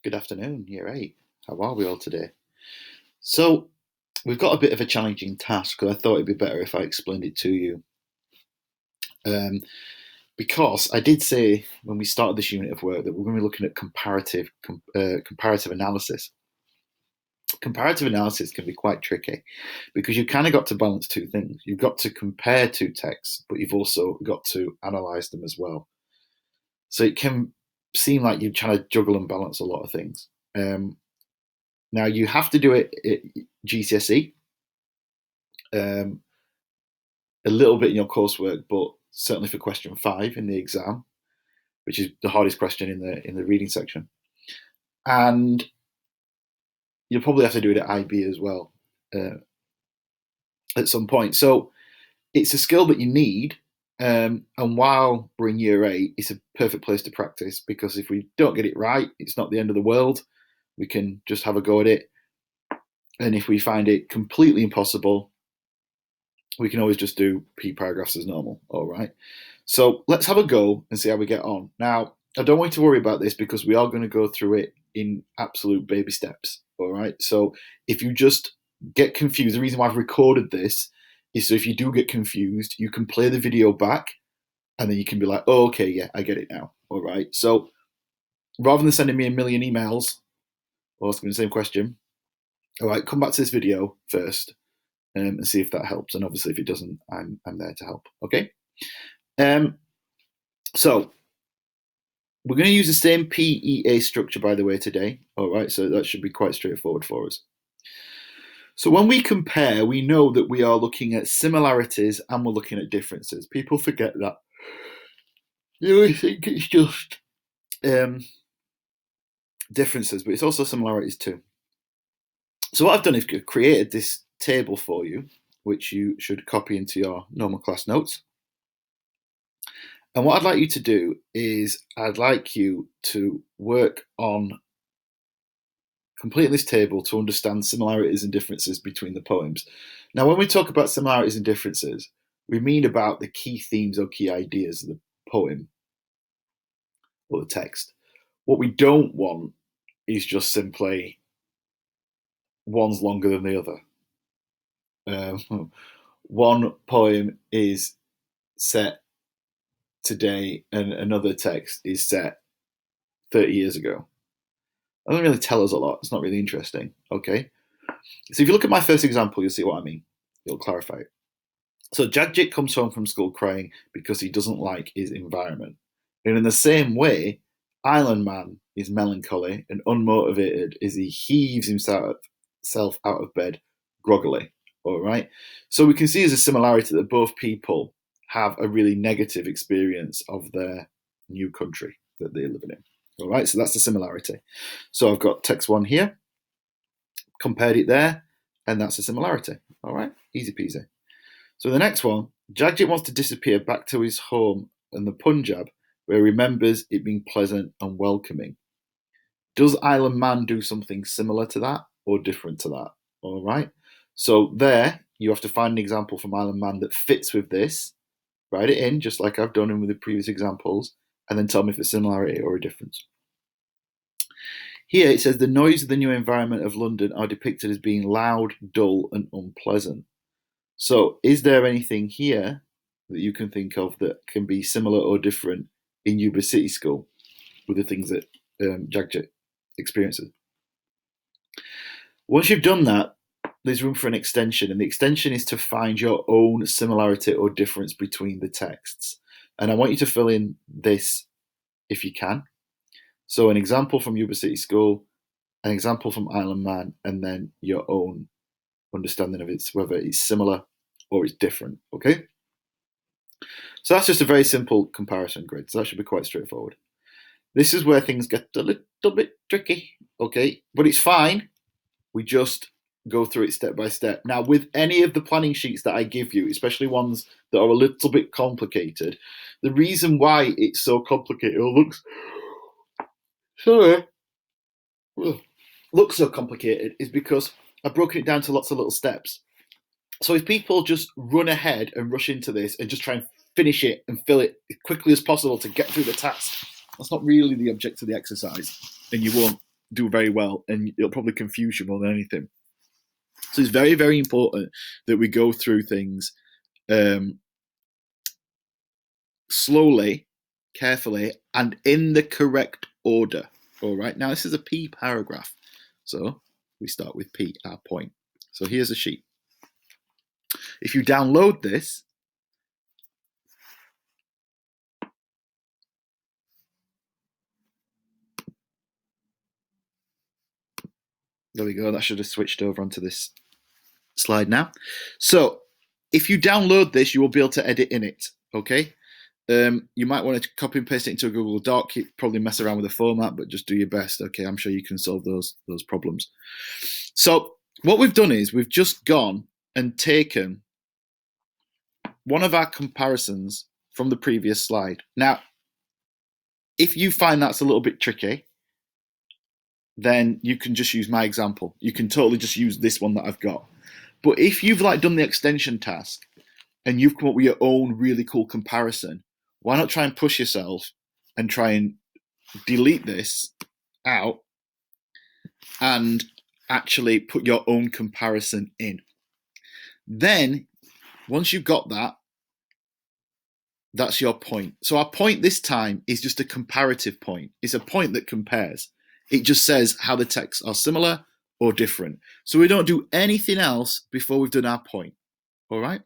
Good afternoon, year 8. How are we all today? So, we've got a bit of a challenging task, because I thought it'd be better if I explained it to you. Um, because I did say when we started this unit of work that we're going to be looking at comparative analysis. Comparative analysis can be quite tricky because you've kind of got to balance two things. You've got to compare two texts, but you've also got to analyze them as well. So it can seem like you're trying to juggle and balance a lot of things. Now you have to do it at GCSE, um, a little bit in your coursework, but certainly for question 5 in the exam, which is the hardest question in the reading section, and you'll probably have to do it at IB as well at some point. So it's a skill that you need, and while we're in year 8, it's a perfect place to practice, because if we don't get it right, it's not the end of the world. We can just have a go at it, and if we find it completely impossible, we can always just do P paragraphs as normal. All right. So let's have a go and see how we get on. Now, I don't want you to worry about this, because we are going to go through it in absolute baby steps. All right. So if you just get confused, the reason why I've recorded this is so if you do get confused, you can play the video back and then you can be like, oh, okay, yeah, I get it now. All right. So rather than sending me a million emails or asking the same question, all right, come back to this video first and see if that helps. And obviously, if it doesn't, I'm there to help. Okay. So we're going to use the same PEA structure, by the way, today. All right. So that should be quite straightforward for us. So when we compare, we know that we are looking at similarities and we're looking at differences. People forget that. You always think it's just differences, but it's also similarities too. So what I've done is created this table for you, which you should copy into your normal class notes. And what I'd like you to do is I'd like you to work on completing this table to understand similarities and differences between the poems. Now, when we talk about similarities and differences, we mean about the key themes or key ideas of the poem or the text. What we don't want is just simply one's longer than the other. One poem is set today and another text is set 30 years ago. That doesn't really tell us a lot. It's not really interesting. Okay. So if you look at my first example, you'll see what I mean. It'll clarify it. So Jagjit comes home from school crying because he doesn't like his environment. And in the same way, Island Man is melancholy and unmotivated as he heaves himself out of bed groggily. All right. So we can see as a similarity that both people have a really negative experience of their new country that they're living in. All right. So that's the similarity. So I've got text 1 here, compared it there, and that's a similarity. All right. Easy peasy. So the next one, Jagjit wants to disappear back to his home in the Punjab, where he remembers it being pleasant and welcoming. Does Island Man do something similar to that or different to that? All right. So there, you have to find an example from Island Man that fits with this. Write it in, just like I've done in with the previous examples, and then tell me if it's a similarity or a difference. Here it says the noise of the new environment of London are depicted as being loud, dull, and unpleasant. So, is there anything here that you can think of that can be similar or different in Yuba City School with the things that Jagjit experiences? Once you've done that, there's room for an extension, and the extension is to find your own similarity or difference between the texts. And I want you to fill in this if you can. So, an example from Yuba City School, an example from Island Man, and then your own understanding of it, whether it's similar or it's different. Okay. So that's just a very simple comparison grid. So that should be quite straightforward. This is where things get a little bit tricky. Okay. But it's fine. We just go through it step by step. Now, with any of the planning sheets that I give you, especially ones that are a little bit complicated, the reason why it's so complicated or looks so complicated is because I've broken it down to lots of little steps. So if people just run ahead and rush into this and just try and finish it and fill it as quickly as possible to get through the task, that's not really the object of the exercise, and you won't do very well, and it'll probably confuse you more than anything. So it's very, very important that we go through things slowly, carefully, and in the correct order. All right. Now this is a P paragraph, so we start with P, our point. So here's a sheet. If you download this, there we go. That should have switched over onto this slide now. So if you download this, you will be able to edit in it. Okay. You might want to copy and paste it into a Google Doc. You probably mess around with the format, but just do your best. Okay, I'm sure you can solve those problems. So what we've done is we've just gone and taken one of our comparisons from the previous slide. Now, if you find that's a little bit tricky, then you can just use my example. You can totally just use this one that I've got. But if you've done the extension task and you've come up with your own really cool comparison, why not try and push yourself and try and delete this out and actually put your own comparison in. Then, once you've got that, that's your point. So our point this time is just a comparative point. It's a point that compares. It just says how the texts are similar or different. So we don't do anything else before we've done our point. All right?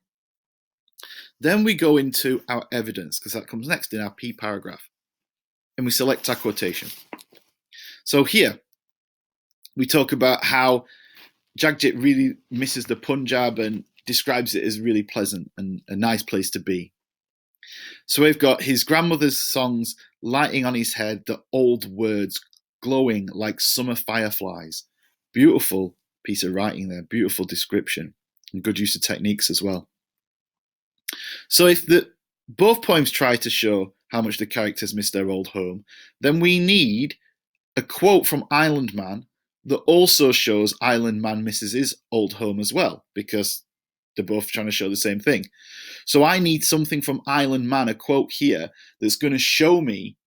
Then we go into our evidence, because that comes next in our P paragraph. And we select our quotation. So here, we talk about how Jagjit really misses the Punjab and describes it as really pleasant and a nice place to be. So we've got his grandmother's songs lighting on his head, the old words glowing like summer fireflies. Beautiful piece of writing there, beautiful description, and good use of techniques as well. So if both poems try to show how much the characters miss their old home, then we need a quote from Island Man that also shows Island Man misses his old home as well, because they're both trying to show the same thing. So I need something from Island Man, a quote here, that's going to show me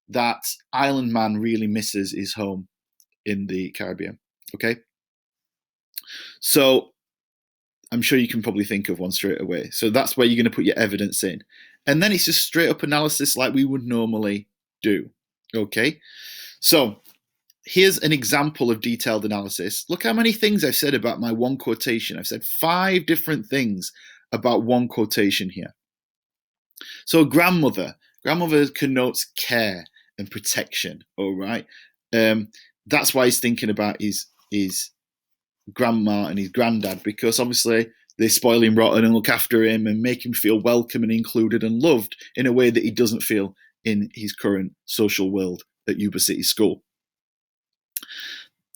that Island Man really misses his home in the Caribbean. Okay? So I'm sure you can probably think of one straight away. So that's where you're going to put your evidence in. And then it's just straight up analysis like we would normally do. Okay? So here's an example of detailed analysis. Look how many things I've said about my one quotation. I've said 5 different things about one quotation here. So grandmother. Grandmother connotes care and protection, all right? That's why he's thinking about his grandma and his granddad, because obviously they spoil him rotten and look after him and make him feel welcome and included and loved in a way that he doesn't feel in his current social world at Yuba City School.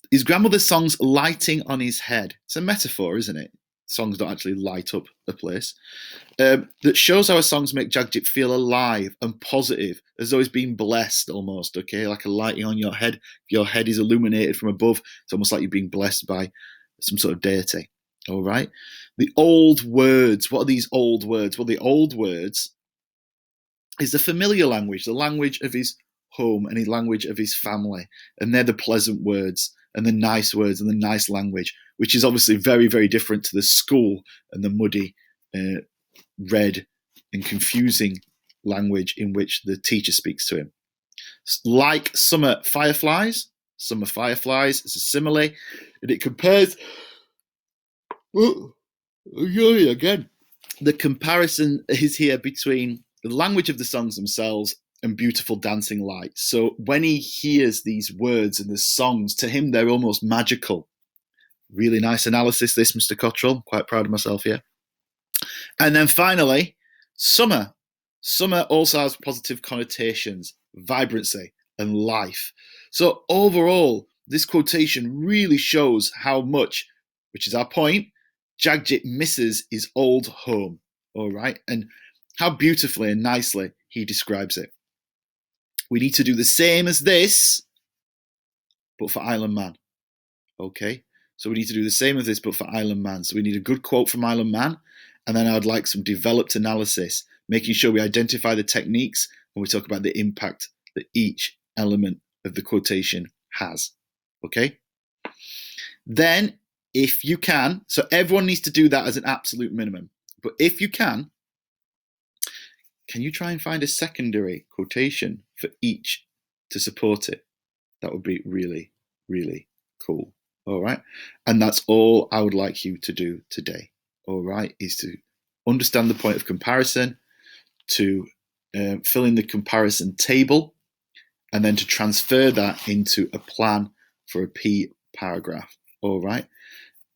His grandmother's songs lighting on his head. It's a metaphor, isn't it? Songs don't actually light up a place. That shows how our songs make Jagjit feel alive and positive, as though he's been blessed almost, okay? Like a lighting on your head. Your head is illuminated from above. It's almost like you're being blessed by some sort of deity, all right? The old words. What are these old words? Well, the old words is the familiar language, the language of his home and the language of his family. And they're the pleasant words and the nice words and the nice language, which is obviously very, very different to the school and the muddy, red and confusing language in which the teacher speaks to him. Like summer fireflies is a simile, and it compares. Again, the comparison is here between the language of the songs themselves and beautiful dancing lights. So when he hears these words and the songs, to him they're almost magical. Really nice analysis, this, Mr. Cottrell. Quite proud of myself here. And then finally, summer. Summer also has positive connotations, vibrancy, and life. So overall, this quotation really shows how much, which is our point, Jagjit misses his old home, all right? And how beautifully and nicely he describes it. We need to do the same as this, but for Island Man, okay? So we need to do the same as this, but for Island Man. So we need a good quote from Island Man, and then I'd like some developed analysis, making sure we identify the techniques when we talk about the impact that each element of the quotation has. Okay? Then, if you can, so everyone needs to do that as an absolute minimum. But if you can you try and find a secondary quotation for each to support it? That would be really, really cool. All right. And that's all I would like you to do today. All right. Is to understand the point of comparison, to fill in the comparison table, and then to transfer that into a plan for a P paragraph. All right.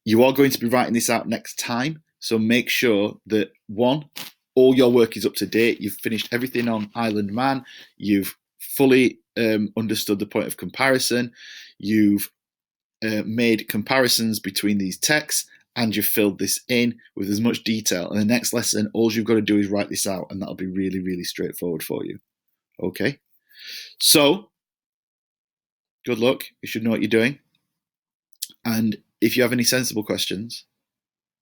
You are going to be writing this out next time. So make sure that one, all your work is up to date. You've finished everything on Island Man. You've fully understood the point of comparison. You've made comparisons between these texts, and you've filled this in with as much detail. In the next lesson, all you've got to do is write this out, and that'll be really, really straightforward for you. Okay? So, good luck. You should know what you're doing. And if you have any sensible questions,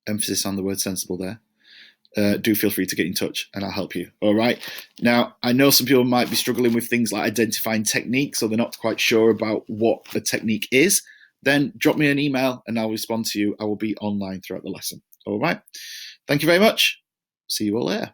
emphasis on the word sensible there, do feel free to get in touch and I'll help you. All right. Now, I know some people might be struggling with things like identifying techniques, or they're not quite sure about what a technique is. Then drop me an email and I'll respond to you. I will be online throughout the lesson. All right. Thank you very much. See you all later.